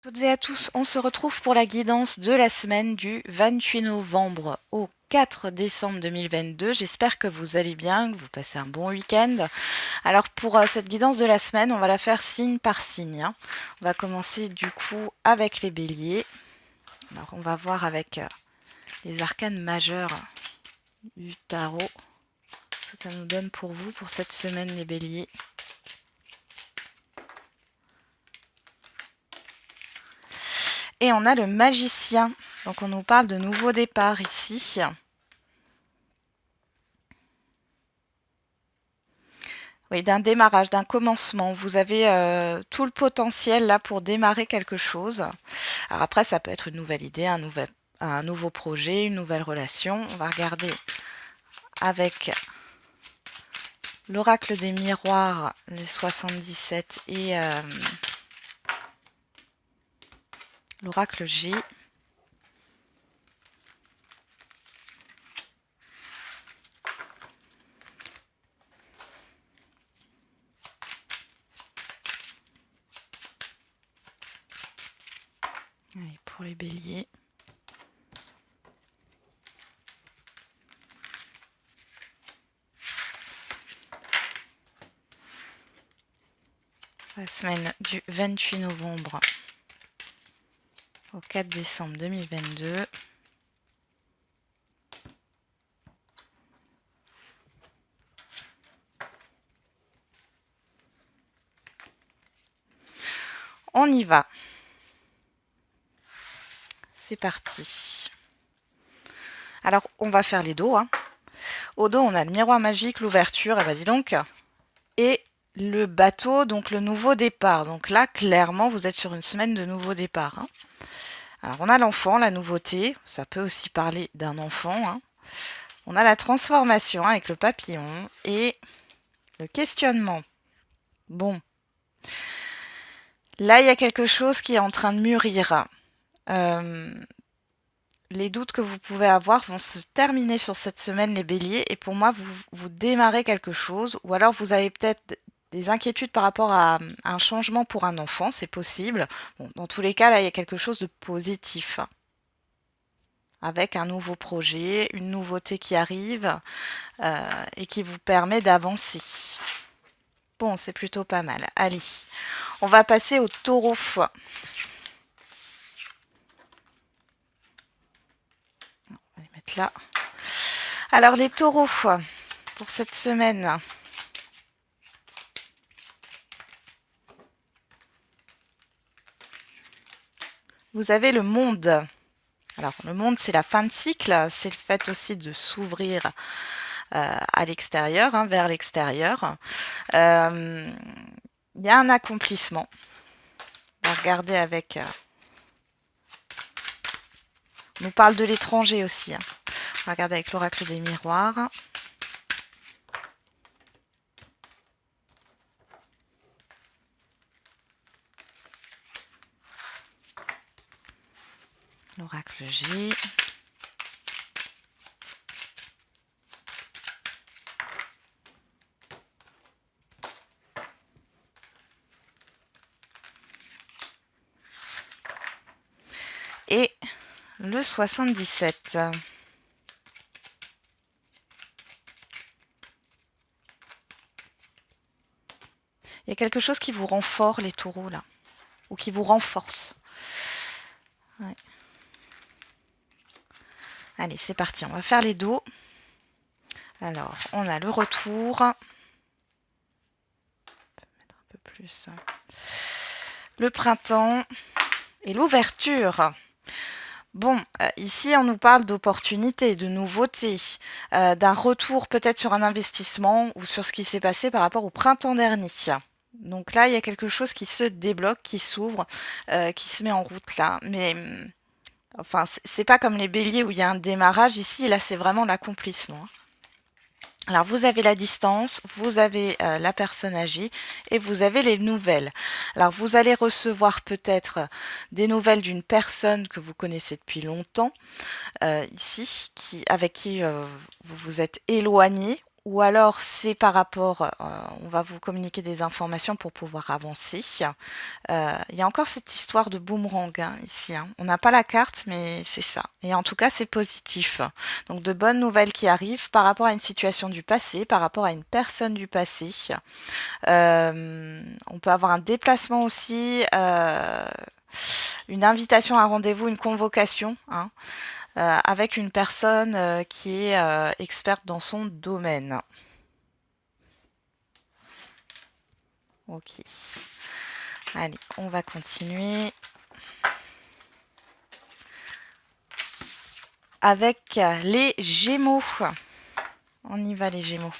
Toutes et à tous, on se retrouve pour la guidance de la semaine du 28 novembre au 4 décembre 2022. J'espère que vous allez bien, que vous passez un bon week-end. Alors pour cette guidance de la semaine, on va la faire signe par signe, hein. On va commencer du coup avec les béliers. Alors on va voir avec les arcanes majeures du tarot ce que ça nous donne pour vous pour cette semaine les béliers. Et on a le magicien, donc on nous parle de nouveau départ ici. Oui, d'un démarrage, d'un commencement. Vous avez tout le potentiel là pour démarrer quelque chose. Alors après, ça peut être une nouvelle idée, un nouveau projet, une nouvelle relation. On va regarder avec l'oracle des miroirs, les 77 et l'oracle G. Allez, pour les béliers. La semaine du 28 novembre au 4 décembre 2022. On y va. C'est parti. Alors, on va faire les dos, hein. Au dos, on a le miroir magique, l'ouverture, et bah dis donc, et le bateau, donc le nouveau départ. Donc là, clairement, vous êtes sur une semaine de nouveau départ, hein. Alors, on a l'enfant, la nouveauté, ça peut aussi parler d'un enfant, hein. On a la transformation avec le papillon et le questionnement. Bon, là, il y a quelque chose qui est en train de mûrir. Les doutes que vous pouvez avoir vont se terminer sur cette semaine, les béliers, et pour moi, vous démarrez quelque chose, ou alors vous avez peut-être des inquiétudes par rapport à un changement pour un enfant, c'est possible. Bon, dans tous les cas, là, il y a quelque chose de positif, avec un nouveau projet, une nouveauté qui arrive, et qui vous permet d'avancer. Bon, c'est plutôt pas mal. Allez, on va passer au taureau. On va les mettre là. Alors les taureaux, pour cette semaine. Vous avez le monde. Alors le monde, c'est la fin de cycle, c'est le fait aussi de s'ouvrir à l'extérieur, hein, vers l'extérieur. Il y a un accomplissement. On va regarder avec... on nous parle de l'étranger aussi, hein. On va regarder avec l'oracle des miroirs. L'oracle J. Et le 77. Il y a quelque chose qui vous rend fort, les taureaux, là. Ou qui vous renforce. Ouais. Allez, c'est parti. On va faire les dos. Alors, on a le retour. On peut mettre un peu plus. Le printemps et l'ouverture. Bon, ici on nous parle d'opportunités, de nouveautés, d'un retour peut-être sur un investissement ou sur ce qui s'est passé par rapport au printemps dernier. Donc là, il y a quelque chose qui se débloque, qui s'ouvre, qui se met en route là. Mais enfin, c'est pas comme les béliers où il y a un démarrage. Ici, là, c'est vraiment l'accomplissement. Alors, vous avez la distance, vous avez la personne âgée et vous avez les nouvelles. Alors, vous allez recevoir peut-être des nouvelles d'une personne que vous connaissez depuis longtemps, ici, avec qui vous vous êtes éloigné, ou alors c'est par rapport, on va vous communiquer des informations pour pouvoir avancer. Il y a encore cette histoire de boomerang hein, ici. Hein. On n'a pas la carte, mais c'est ça. Et en tout cas, c'est positif. Donc de bonnes nouvelles qui arrivent par rapport à une situation du passé, par rapport à une personne du passé. On peut avoir un déplacement aussi, une invitation à un rendez-vous, une convocation. Hein, avec une personne qui est experte dans son domaine. Ok. Allez, on va continuer avec les Gémeaux. On y va les Gémeaux.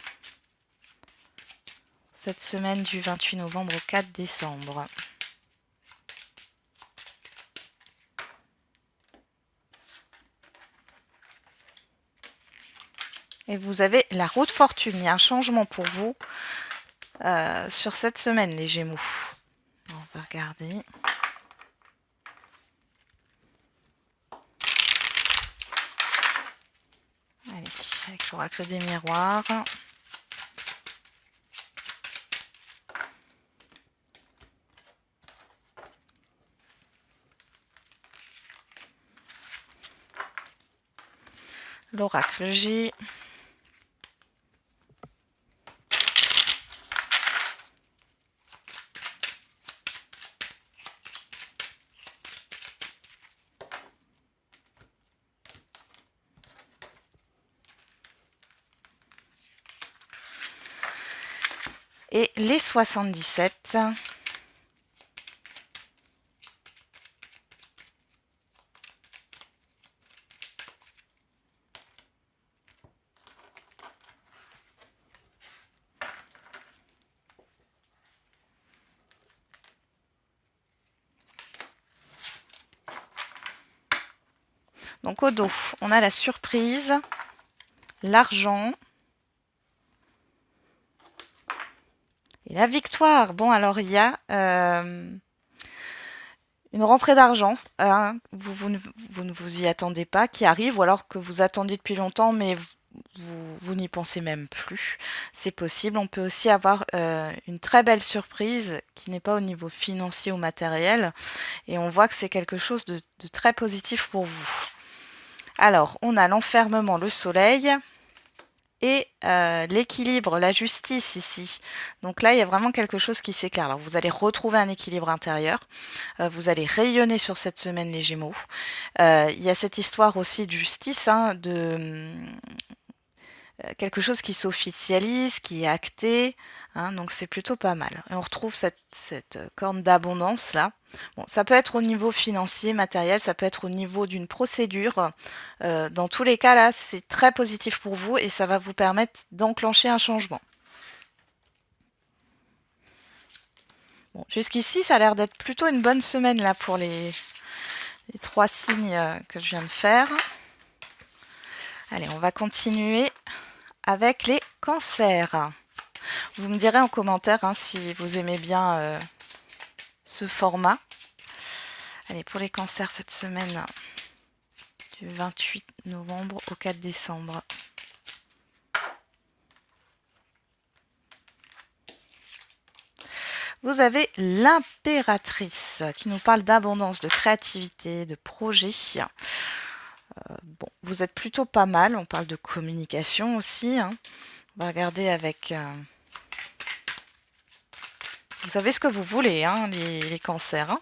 Cette semaine du 28 novembre au 4 décembre. Et vous avez la roue de fortune. Il y a un changement pour vous sur cette semaine, les Gémeaux. On va regarder. Allez, avec l'oracle des miroirs. L'oracle G. Et les 77. Donc au dos, on a la surprise, l'argent et la victoire. Bon, alors il y a une rentrée d'argent, hein, vous ne vous y attendez pas, qui arrive, ou alors que vous attendiez depuis longtemps, mais vous n'y pensez même plus. C'est possible. On peut aussi avoir une très belle surprise qui n'est pas au niveau financier ou matériel, et on voit que c'est quelque chose de très positif pour vous. Alors, on a l'enfermement, le soleil et l'équilibre, la justice ici. Donc là, il y a vraiment quelque chose qui s'éclaire. Alors, vous allez retrouver un équilibre intérieur. Vous allez rayonner sur cette semaine, les Gémeaux. Il y a cette histoire aussi de justice, hein, de quelque chose qui s'officialise, qui est acté. Hein, donc c'est plutôt pas mal. Et on retrouve cette corne d'abondance là. Bon, ça peut être au niveau financier, matériel, ça peut être au niveau d'une procédure. Dans tous les cas là, c'est très positif pour vous et ça va vous permettre d'enclencher un changement. Bon, jusqu'ici, ça a l'air d'être plutôt une bonne semaine là pour les 3 signes que je viens de faire. Allez, on va continuer avec les cancers. Vous me direz en commentaire hein, si vous aimez bien ce format. Allez, pour les cancers cette semaine du 28 novembre au 4 décembre. Vous avez l'impératrice qui nous parle d'abondance, de créativité, de projet. Bon, vous êtes plutôt pas mal. On parle de communication aussi. Hein. On va regarder avec... Vous savez ce que vous voulez, hein, les cancers. Hein.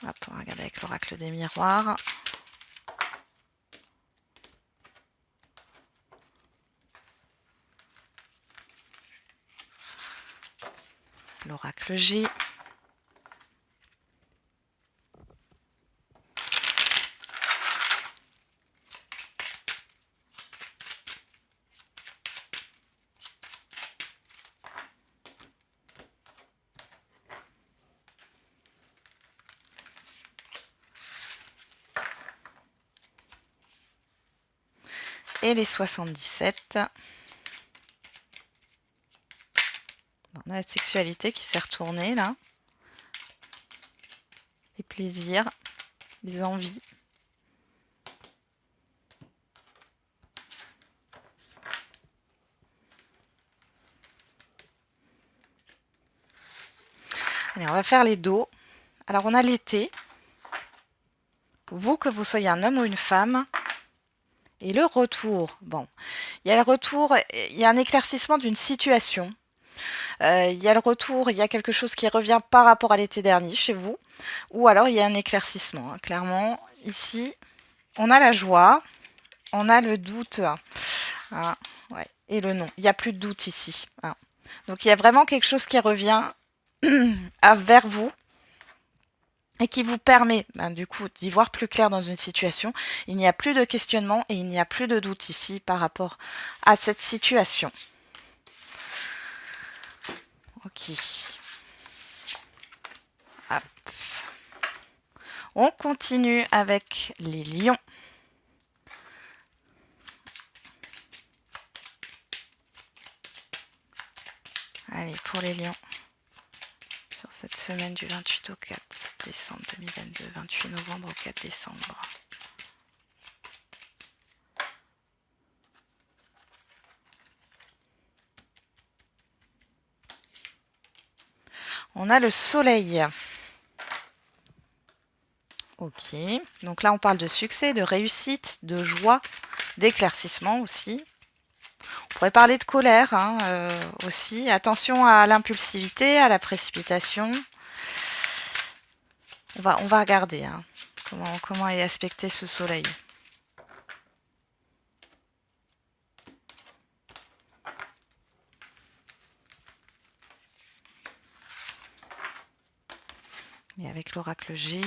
Hop, on va regarder avec l'oracle des miroirs. L'oracle G. Et les 77. On a la sexualité qui s'est retournée là. Les plaisirs, les envies. Allez, on va faire les dos. Alors, on a l'été. Vous, que vous soyez un homme ou une femme. Et le retour. Bon, il y a le retour, il y a un éclaircissement d'une situation. Il y a le retour, il y a quelque chose qui revient par rapport à l'été dernier chez vous. Ou alors, il y a un éclaircissement. Clairement, ici, on a la joie. On a le doute. Hein, ouais, et le non. Il n'y a plus de doute ici. Hein. Donc, il y a vraiment quelque chose qui revient vers vous et qui vous permet, du coup, d'y voir plus clair dans une situation. Il n'y a plus de questionnement et il n'y a plus de doute ici par rapport à cette situation. Ok. Hop. On continue avec les lions. Allez, pour les lions. Sur cette semaine du 28 au 4 décembre 2022, 28 novembre au 4 décembre. On a le soleil. Ok, donc là on parle de succès, de réussite, de joie, d'éclaircissement aussi. On pourrait parler de colère aussi. Attention à l'impulsivité, à la précipitation. On va regarder comment est aspecté ce soleil. Et avec l'oracle G.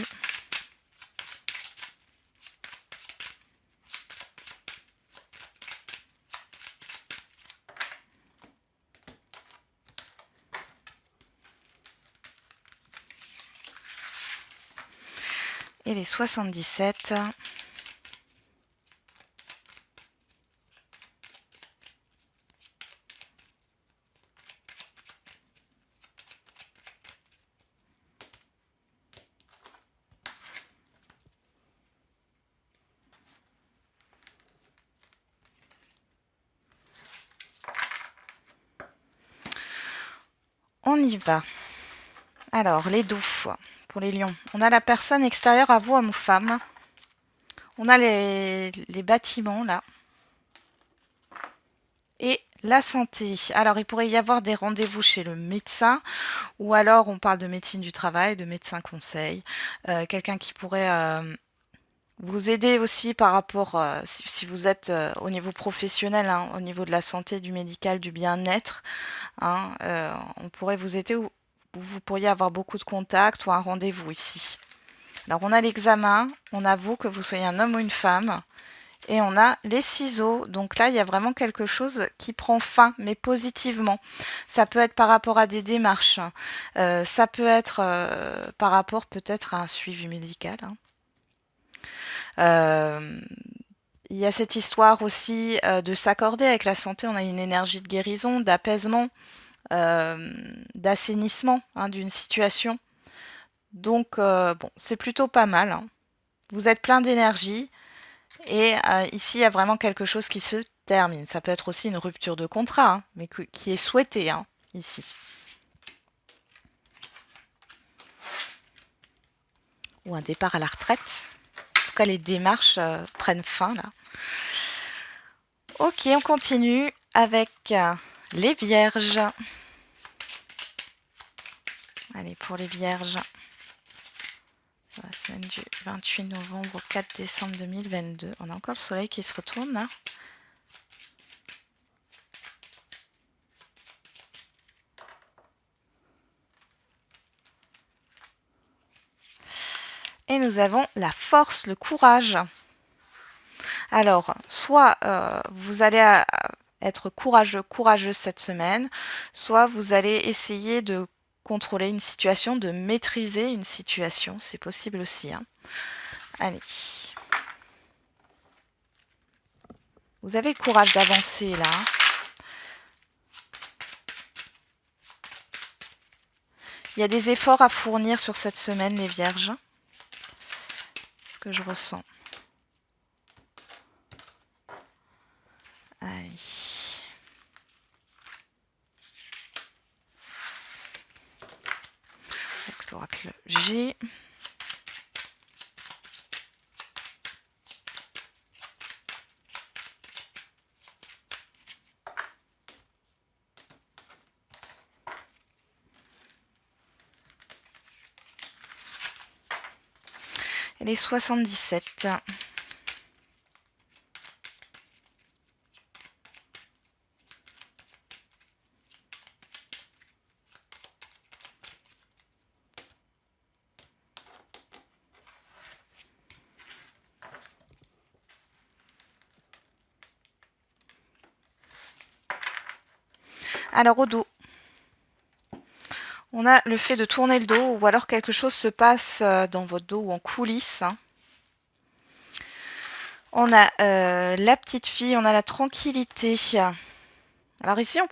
Et les 77. On y va. Alors, les doux, pour les lions. On a la personne extérieure à vous, homme ou femme. On a les bâtiments, là. Et la santé. Alors, il pourrait y avoir des rendez-vous chez le médecin, ou alors on parle de médecine du travail, de médecin conseil. Quelqu'un qui pourrait vous aider aussi par rapport, si vous êtes au niveau professionnel, au niveau de la santé, du médical, du bien-être. On pourrait vous aider ou vous pourriez avoir beaucoup de contacts ou un rendez-vous ici. Alors, on a l'examen, on a vous, que vous soyez un homme ou une femme. Et on a les ciseaux. Donc là, il y a vraiment quelque chose qui prend fin, mais positivement. Ça peut être par rapport à des démarches. Ça peut être par rapport peut-être à un suivi médical. Il y a cette histoire aussi de s'accorder avec la santé. On a une énergie de guérison, d'apaisement, d'assainissement d'une situation. Donc, bon, c'est plutôt pas mal. Vous êtes plein d'énergie. Et ici, il y a vraiment quelque chose qui se termine. Ça peut être aussi une rupture de contrat, mais qui est souhaitée ici. Ou un départ à la retraite. En tout cas, les démarches prennent fin là. Ok, on continue avec les vierges. Allez, pour les vierges. La semaine du 28 novembre au 4 décembre 2022. On a encore le soleil qui se retourne là. Et nous avons la force, le courage. Alors, soit vous allez être courageuse cette semaine, soit vous allez essayer de contrôler une situation, de maîtriser une situation. C'est possible aussi. Allez. Vous avez le courage d'avancer là. Il y a des efforts à fournir sur cette semaine, les vierges. Ce que je ressens. Allez. l'oracle G. Et les 77. Alors au dos, on a le fait de tourner le dos ou alors quelque chose se passe dans votre dos ou en coulisses. On a la petite fille, on a la tranquillité. Alors ici, on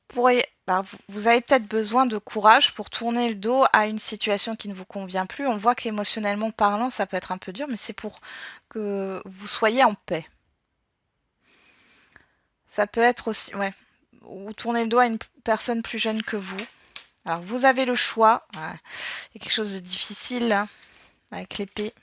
pourrait, alors vous avez peut-être besoin de courage pour tourner le dos à une situation qui ne vous convient plus. On voit qu'émotionnellement parlant, ça peut être un peu dur, mais c'est pour que vous soyez en paix. Ça peut être aussi, ouais, ou tourner le dos à une personne plus jeune que vous. Alors vous avez le choix. Ouais. Il y a quelque chose de difficile hein, avec l'épée.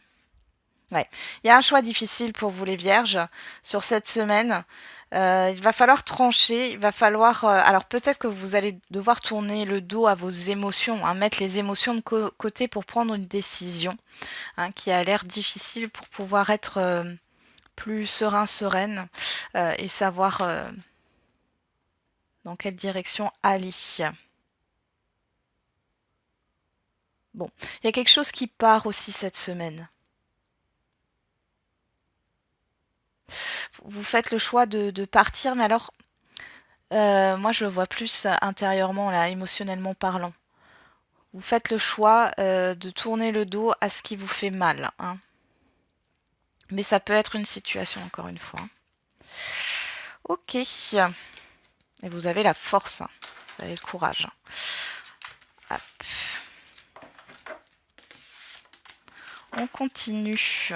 Ouais. Il y a un choix difficile pour vous les vierges sur cette semaine. Il va falloir trancher, il va falloir... alors peut-être que vous allez devoir tourner le dos à vos émotions, hein, mettre les émotions de côté pour prendre une décision hein, qui a l'air difficile pour pouvoir être plus serein, sereine et savoir dans quelle direction aller. Bon, il y a quelque chose qui part aussi cette semaine. Vous faites le choix de partir, mais alors, moi je le vois plus intérieurement, là, émotionnellement parlant. Vous faites le choix de tourner le dos à ce qui vous fait mal. Hein. Mais ça peut être une situation, encore une fois. Ok. Et vous avez la force. Hein. Vous avez le courage. Hop. On continue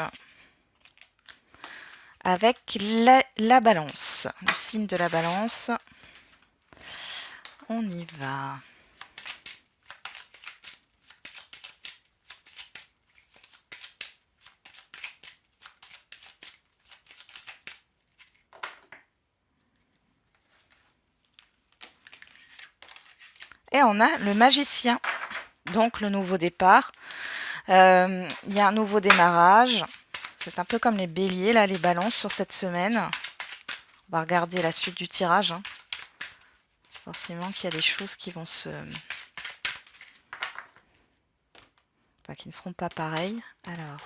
avec la balance. Le signe de la balance. On y va. Et on a le magicien, donc le nouveau départ. Il y a un nouveau démarrage. C'est un peu comme les béliers, là, les balances sur cette semaine. On va regarder la suite du tirage. Hein. Forcément qu'il y a des choses qui vont se... Enfin, qui ne seront pas pareilles. Alors...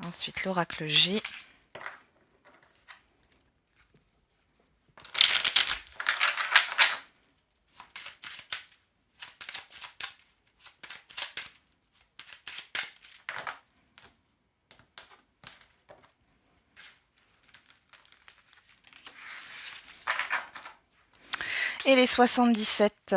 Ensuite, l'oracle G. Et les 77.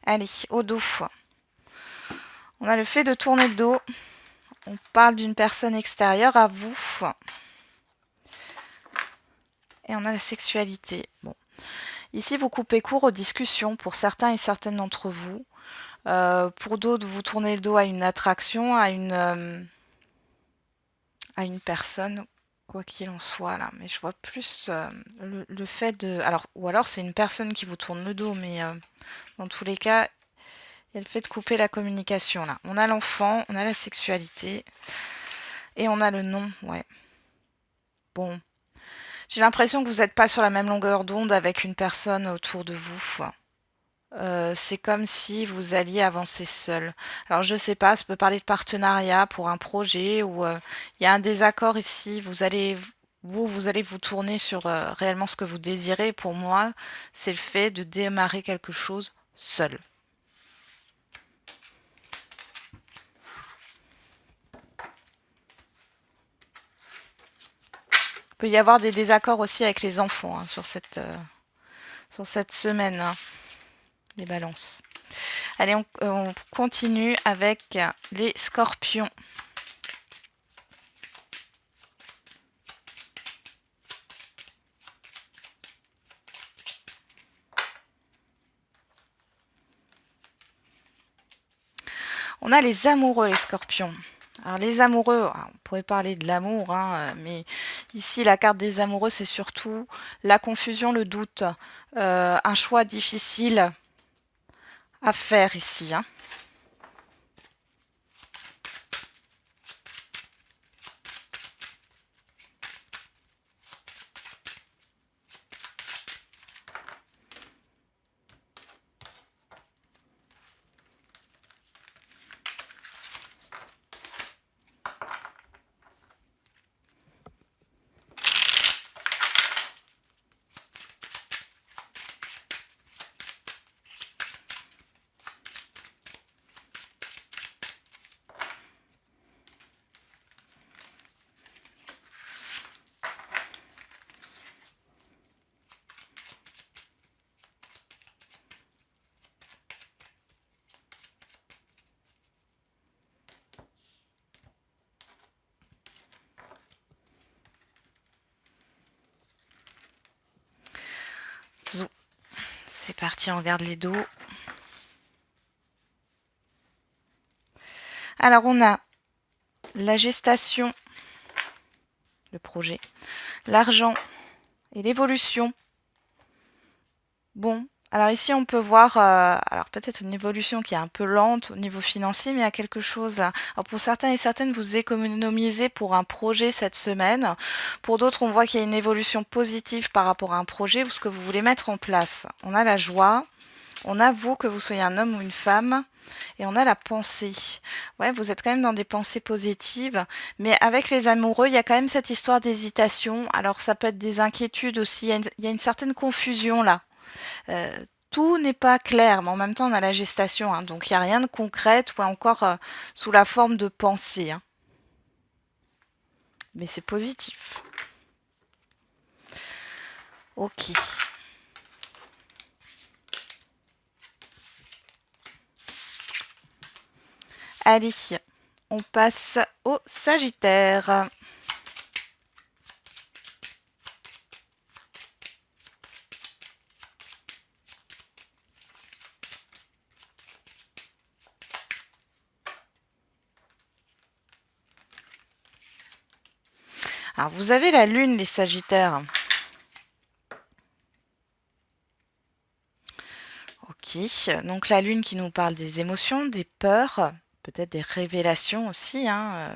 Allez, au dos. On a le fait de tourner le dos. On parle d'une personne extérieure à vous. Et on a la sexualité. Bon. Ici, vous coupez court aux discussions pour certains et certaines d'entre vous. Pour d'autres, vous tournez le dos à une attraction, à une personne, quoi qu'il en soit là. Mais je vois plus le fait de... Alors, ou alors c'est une personne qui vous tourne le dos, mais dans tous les cas, il y a le fait de couper la communication là. On a l'enfant, on a la sexualité et on a le nom, ouais. Bon. J'ai l'impression que vous n'êtes pas sur la même longueur d'onde avec une personne autour de vous. C'est comme si vous alliez avancer seul. Alors je sais pas, ça peut parler de partenariat pour un projet ou il y a un désaccord ici. Vous allez vous tourner sur réellement ce que vous désirez. Pour moi, c'est le fait de démarrer quelque chose seul. Il peut y avoir des désaccords aussi avec les enfants hein, sur cette semaine, hein, les balances. Allez, on continue avec les scorpions. On a les amoureux, les scorpions. Alors les amoureux, on pourrait parler de l'amour, hein, mais ici la carte des amoureux, c'est surtout la confusion, le doute, un choix difficile à faire ici. Hein. C'est parti, on regarde les dos. Alors on a la gestation, le projet, l'argent et l'évolution. Bon, alors ici on peut voir, alors peut-être une évolution qui est un peu lente au niveau financier, mais il y a quelque chose là. Alors pour certains et certaines, vous économisez pour un projet cette semaine. Pour d'autres, on voit qu'il y a une évolution positive par rapport à un projet ou ce que vous voulez mettre en place. On a la joie, on a vous, que vous soyez un homme ou une femme, et on a la pensée. Ouais, vous êtes quand même dans des pensées positives, mais avec les amoureux, il y a quand même cette histoire d'hésitation. Alors ça peut être des inquiétudes aussi, il y a une certaine confusion là. Euh, tout n'est pas clair, mais en même temps on a la gestation, hein, donc il n'y a rien de concret ou encore sous la forme de pensée. Hein. Mais c'est positif. Ok. Allez, on passe au Sagittaire. Alors vous avez la Lune, les Sagittaires. Ok, donc la Lune qui nous parle des émotions, des peurs, peut-être des révélations aussi. Hein.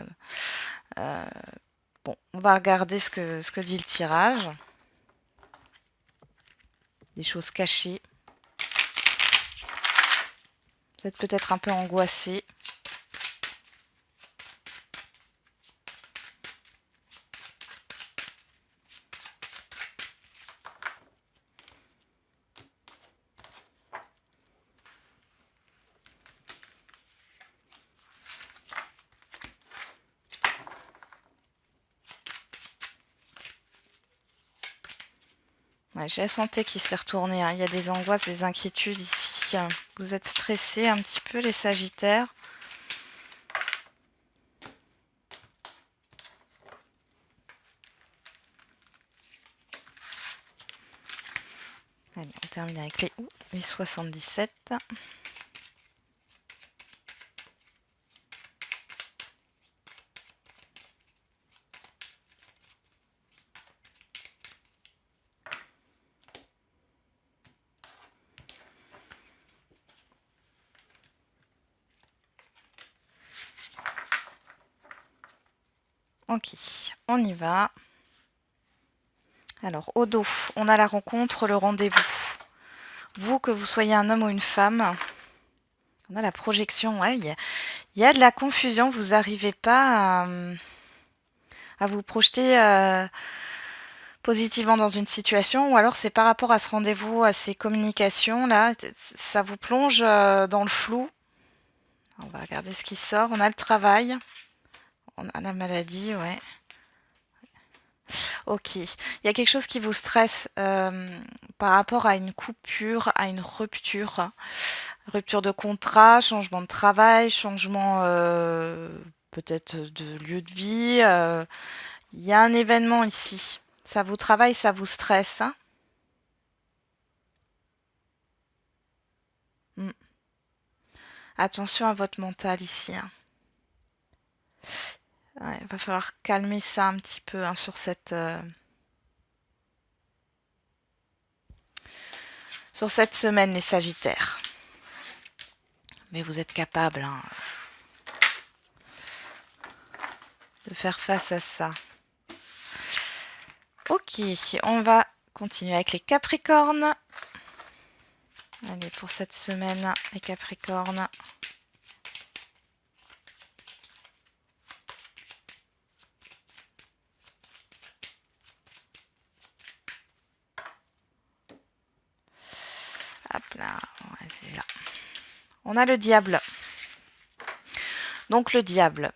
Bon, on va regarder ce que dit le tirage. Des choses cachées. Vous êtes peut-être un peu angoissé. Ouais, j'ai la santé qui s'est retournée. Hein. Il y a des angoisses, des inquiétudes ici. Vous êtes stressés un petit peu, les Sagittaires. Allez, on termine avec les 77. Ok, on y va. Alors, au dos, on a la rencontre, le rendez-vous. Vous, que vous soyez un homme ou une femme, on a la projection. Ouais, il y a de la confusion. Vous n'arrivez pas à vous projeter positivement dans une situation, ou alors c'est par rapport à ce rendez-vous, à ces communications-là, ça vous plonge dans le flou. On va regarder ce qui sort. On a le travail, on a la maladie, ouais. Ok. Il y a quelque chose qui vous stresse par rapport à une coupure, à une rupture. Rupture de contrat, changement de travail, changement peut-être de lieu de vie. Il y a un événement ici. Ça vous travaille, ça vous stresse, hein. Mm. Attention à votre mental ici, hein. Ouais, il va falloir calmer ça un petit peu, hein, sur cette semaine, les Sagittaires. Mais vous êtes capable, hein, de faire face à ça. Ok, on va continuer avec les Capricornes. Allez, pour cette semaine, les Capricornes. Hop là, ouais, c'est là. On a le diable. Donc le diable.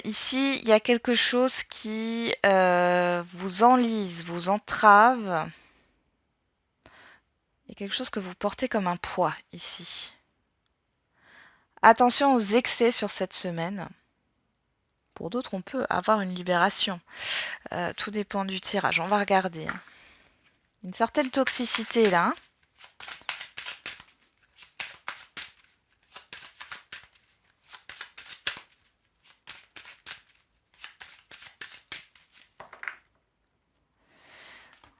Ici, il y a quelque chose qui vous enlise, vous entrave. Il y a quelque chose que vous portez comme un poids ici. Attention aux excès sur cette semaine. Pour d'autres, on peut avoir une libération. Tout dépend du tirage. On va regarder. Une certaine toxicité là, hein.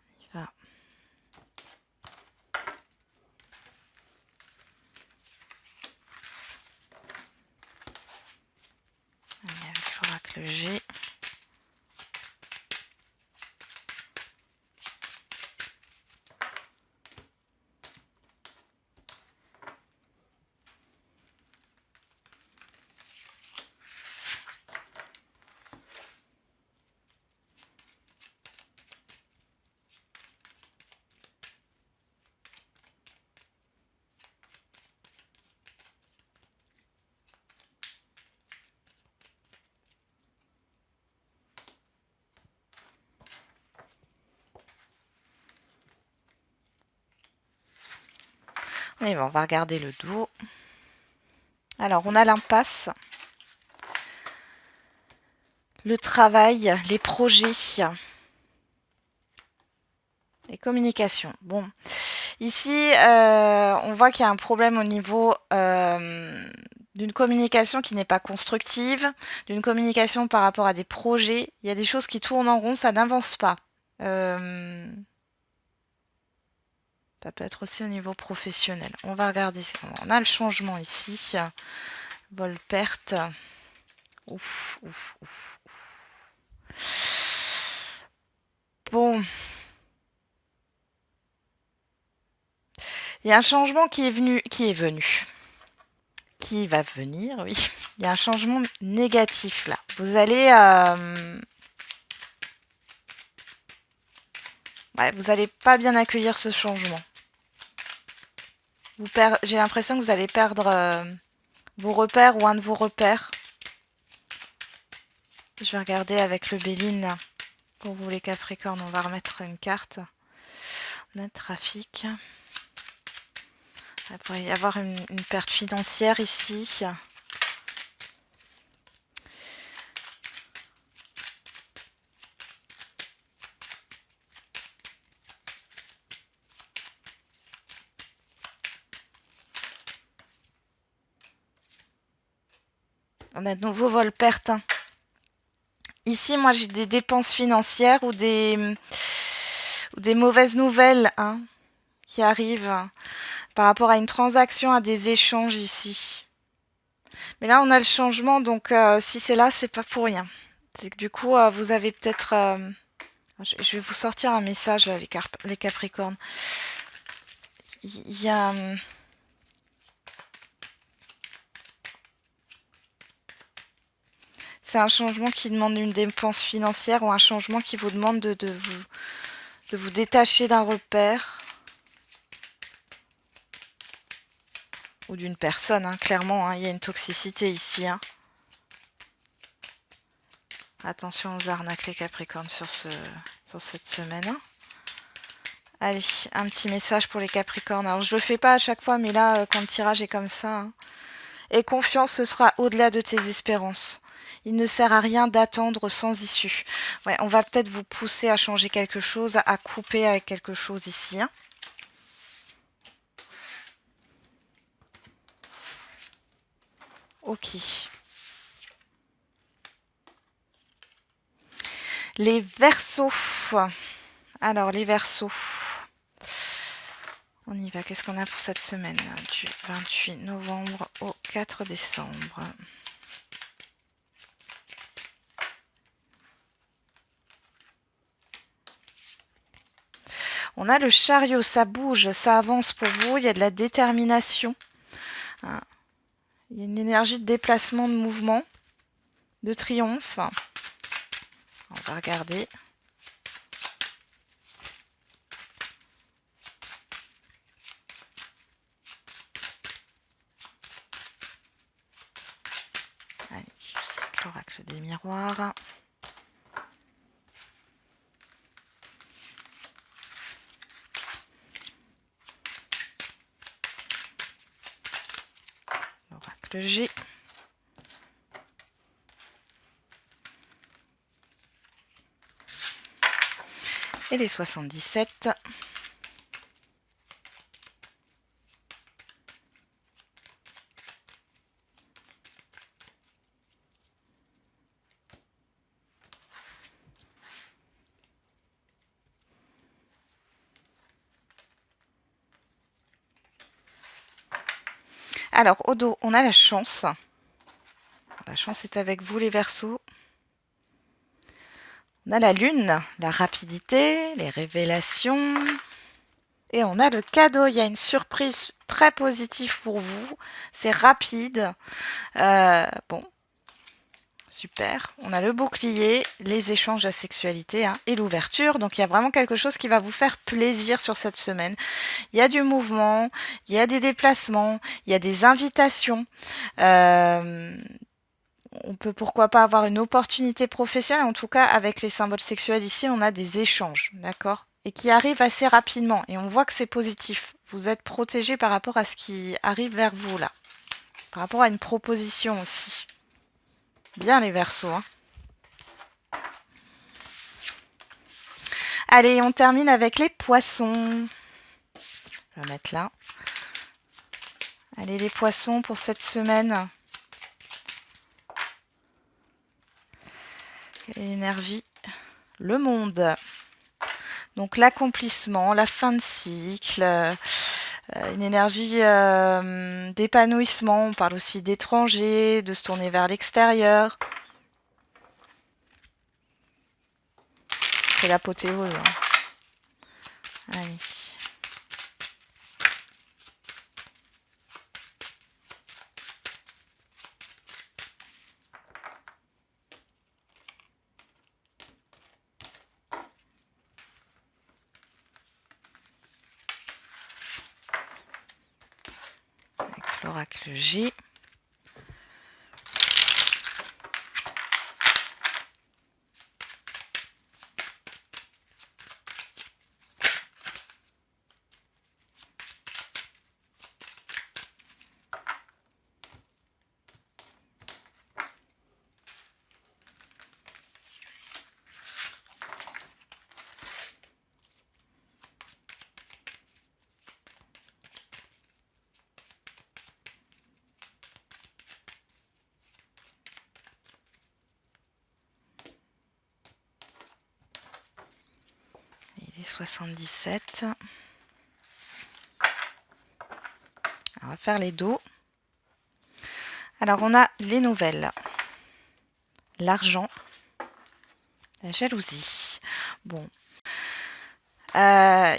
On y va. Allez, avec l'oracle G. Et bon, on va regarder le dos. Alors, on a l'impasse, le travail, les projets, les communications. Bon, ici, on voit qu'il y a un problème au niveau d'une communication qui n'est pas constructive, d'une communication par rapport à des projets. Il y a des choses qui tournent en rond, ça n'avance pas. Ça peut être aussi au niveau professionnel. On va regarder. On a le changement ici. Vol perte. Ouf, ouf, ouf. Bon. Il y a un changement qui va venir, oui. Il y a un changement négatif là. Vous allez vous allez pas bien accueillir ce changement. J'ai l'impression que vous allez perdre vos repères ou un de vos repères. Je vais regarder avec le Béline. Pour vous les Capricornes, on va remettre une carte. On a le trafic. Il pourrait y avoir une perte financière ici. On a de nouveau vol perte. Ici, moi, j'ai des dépenses financières ou des mauvaises nouvelles, hein, qui arrivent par rapport à une transaction, à des échanges ici. Mais là, on a le changement, donc si c'est là, c'est pas pour rien. C'est que du coup, vous avez peut-être... je vais vous sortir un message, là, les Capricornes. Il y a... c'est un changement qui demande une dépense financière ou un changement qui vous demande de vous détacher d'un repère. Ou d'une personne, hein, clairement, hein, il y a une toxicité ici. Hein. Attention aux arnaques les Capricornes sur cette semaine. Hein. Allez, un petit message pour les Capricornes. Alors, je le fais pas à chaque fois, mais là, quand le tirage est comme ça... Hein. Et confiance, ce sera au-delà de tes espérances. Il ne sert à rien d'attendre sans issue. Ouais, on va peut-être vous pousser à changer quelque chose, à couper avec quelque chose ici. Hein. Ok. Les Verseaux. Alors, les Verseaux. On y va. Qu'est-ce qu'on a pour cette semaine du 28 novembre au 4 décembre. On a le chariot, ça bouge, ça avance pour vous, il y a de la détermination. Hein. Il y a une énergie de déplacement, de mouvement, de triomphe. On va regarder. Allez, l'oracle des miroirs. L'oracle G. Et les 77. Alors, au dos, on a la chance. La chance est avec vous, les Verseaux. On a la lune, la rapidité, les révélations. Et on a le cadeau. Il y a une surprise très positive pour vous. C'est rapide. Bon. Super. On a le bouclier, les échanges, la sexualité hein, et l'ouverture. Donc, il y a vraiment quelque chose qui va vous faire plaisir sur cette semaine. Il y a du mouvement, il y a des déplacements, il y a des invitations. On peut pourquoi pas avoir une opportunité professionnelle. En tout cas, avec les symboles sexuels ici, on a des échanges, d'accord ? Et qui arrivent assez rapidement. Et on voit que c'est positif. Vous êtes protégé par rapport à ce qui arrive vers vous, là. Par rapport à une proposition aussi. Bien les Verseaux. Hein. Allez, on termine avec les Poissons. Je vais mettre là. Allez, les Poissons pour cette semaine. L'énergie, le monde. Donc l'accomplissement, la fin de cycle, une énergie d'épanouissement. On parle aussi d'étrangers, de se tourner vers l'extérieur. C'est l'apothéose. Hein. Allez. Avec l'oracle G. Et 77. On va faire les dos. Alors, on a les nouvelles. L'argent. La jalousie. Bon.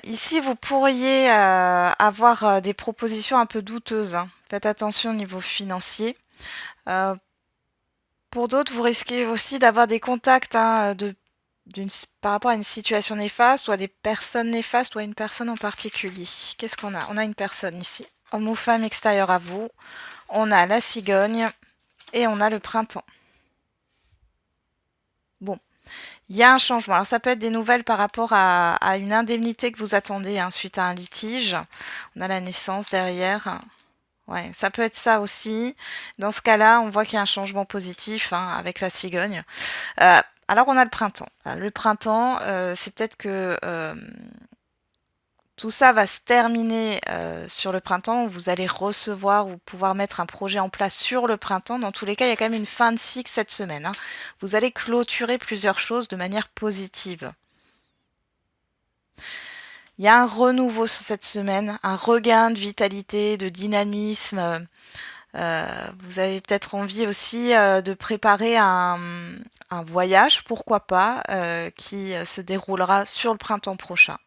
Ici, vous pourriez avoir des propositions un peu douteuses. Hein. Faites attention au niveau financier. Pour d'autres, vous risquez aussi d'avoir des contacts hein, par rapport à une situation néfaste ou à des personnes néfastes ou à une personne en particulier. Qu'est-ce qu'on a? On a une personne ici. Homme ou femme extérieur à vous. On a la cigogne et on a le printemps. Il y a un changement. Alors ça peut être des nouvelles par rapport à une indemnité que vous attendez hein, suite à un litige. On a la naissance derrière. Ouais, ça peut être ça aussi. Dans ce cas-là, on voit qu'il y a un changement positif hein, avec la cigogne. Alors on a le printemps. Le printemps, c'est peut-être que tout ça va se terminer sur le printemps. Vous allez recevoir ou pouvoir mettre un projet en place sur le printemps. Dans tous les cas, il y a quand même une fin de cycle cette semaine. Hein. Vous allez clôturer plusieurs choses de manière positive. Il y a un renouveau cette semaine, un regain de vitalité, de dynamisme. Vous avez peut-être envie aussi de préparer un voyage, pourquoi pas, qui se déroulera sur le printemps prochain.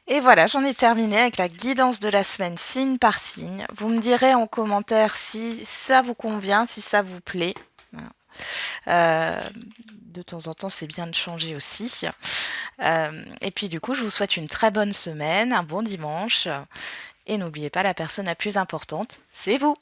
Et voilà, j'en ai terminé avec la guidance de la semaine signe par signe. Vous me direz en commentaire si ça vous convient, si ça vous plaît. De temps en temps, c'est bien de changer aussi. Et puis du coup, je vous souhaite une très bonne semaine, un bon dimanche. Et n'oubliez pas, la personne la plus importante, c'est vous.